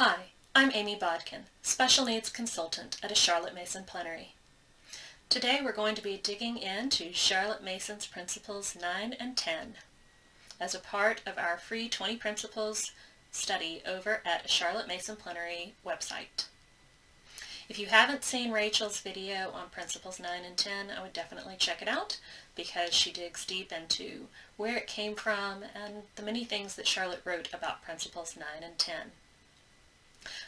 Hi, I'm Amy Bodkin, Special Needs Consultant at A Charlotte Mason Plenary. Today we're going to be digging into Charlotte Mason's Principles 9 and 10 as a part of our free 20 Principles study over at A Charlotte Mason Plenary website. If you haven't seen Rachel's video on Principles 9 and 10, I would definitely check it out because she digs deep into where it came from and the many things that Charlotte wrote about Principles 9 and 10.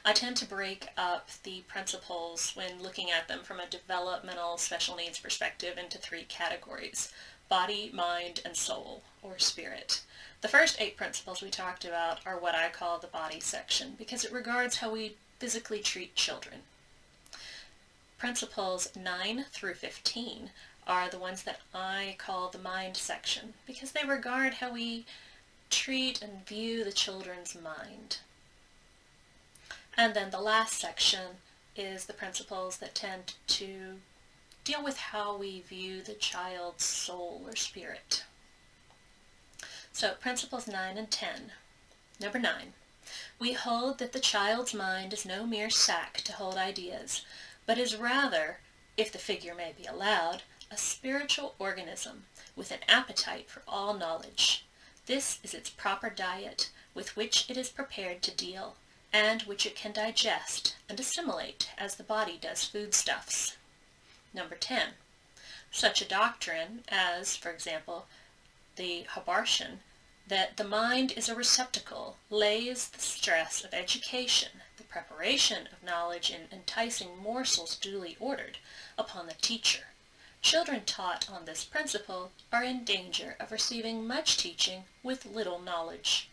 I tend to break up the principles when looking at them from a developmental special needs perspective into three categories: body, mind, and soul, or spirit. The first 8 principles we talked about are what I call the body section because it regards how we physically treat children. Principles 9 through 15 are the ones that I call the mind section because they regard how we treat and view the children's mind. And then the last section is the principles that tend to deal with how we view the child's soul or spirit. So principles 9 and 10. Number 9. We hold that the child's mind is no mere sack to hold ideas, but is rather, if the figure may be allowed, a spiritual organism with an appetite for all knowledge. This is its proper diet with which it is prepared to deal, and which it can digest and assimilate as the body does foodstuffs. Number 10. Such a doctrine as, for example, the Habartian, that the mind is a receptacle, lays the stress of education, the preparation of knowledge in enticing morsels duly ordered, upon the teacher. Children taught on this principle are in danger of receiving much teaching with little knowledge.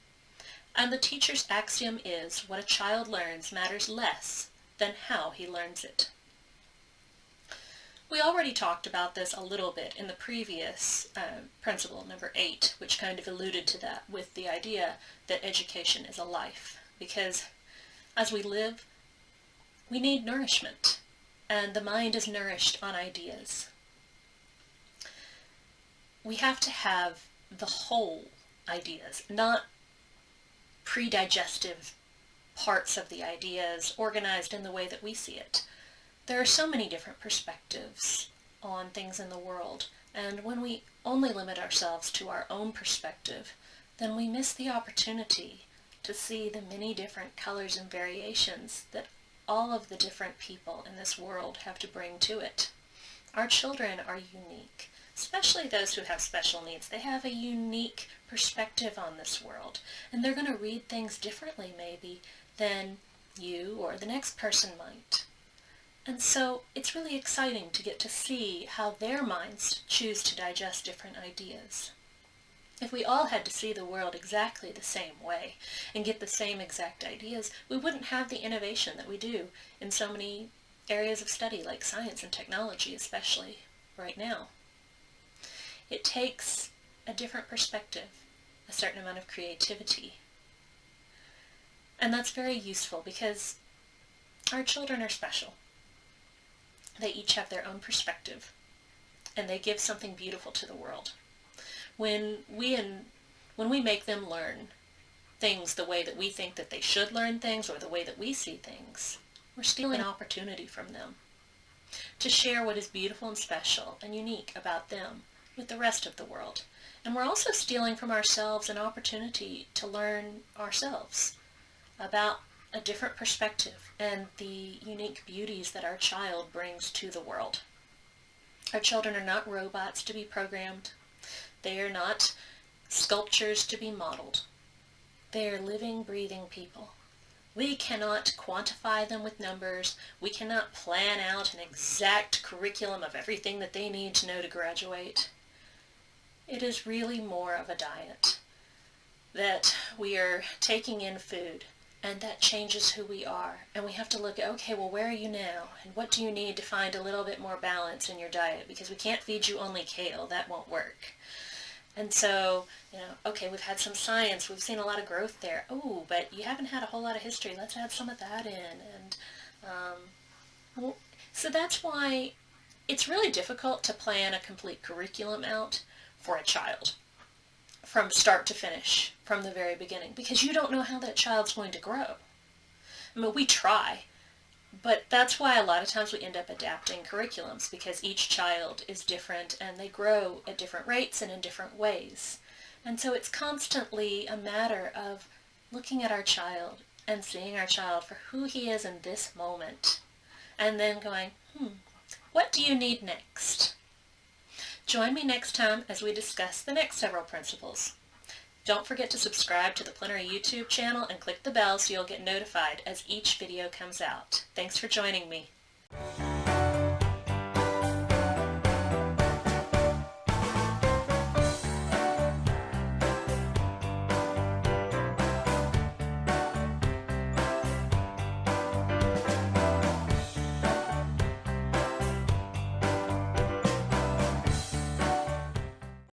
And the teacher's axiom is, what a child learns matters less than how he learns it. We already talked about this a little bit in the previous principle, number 8, which kind of alluded to that with the idea that education is a life. Because as we live, we need nourishment, and the mind is nourished on ideas. We have to have the whole ideas, not pre-digestive parts of the ideas organized in the way that we see it. There are so many different perspectives on things in the world, and when we only limit ourselves to our own perspective, then we miss the opportunity to see the many different colors and variations that all of the different people in this world have to bring to it. Our children are unique, especially those who have special needs. They have a unique perspective on this world, and they're going to read things differently maybe than you or the next person might. And so it's really exciting to get to see how their minds choose to digest different ideas. If we all had to see the world exactly the same way and get the same exact ideas, we wouldn't have the innovation that we do in so many areas of study like science and technology, especially right now. It takes a different perspective, a certain amount of creativity. And that's very useful because our children are special. They each have their own perspective, and they give something beautiful to the world. When we make them learn things the way that we think that they should learn things or the way that we see things, we're stealing an opportunity from them to share what is beautiful and special and unique about them with the rest of the world. And we're also stealing from ourselves an opportunity to learn ourselves about a different perspective and the unique beauties that our child brings to the world. Our children are not robots to be programmed. They are not sculptures to be modeled. They are living, breathing people. We cannot quantify them with numbers. We cannot plan out an exact curriculum of everything that they need to know to graduate. It is really more of a diet, that we are taking in food, and that changes who we are. And we have to look at, okay, well, where are you now? And what do you need to find a little bit more balance in your diet? Because we can't feed you only kale. That won't work. And so, okay, we've had some science. We've seen a lot of growth there. Oh, but you haven't had a whole lot of history. Let's add some of that in. And so that's why it's really difficult to plan a complete curriculum out for a child from start to finish, from the very beginning, because you don't know how that child's going to grow. I mean, we try, but that's why a lot of times we end up adapting curriculums, because each child is different and they grow at different rates and in different ways. And so it's constantly a matter of looking at our child and seeing our child for who he is in this moment, and then going, what do you need next? Join me next time as we discuss the next several principles. Don't forget to subscribe to the Plenary YouTube channel and click the bell so you'll get notified as each video comes out. Thanks for joining me.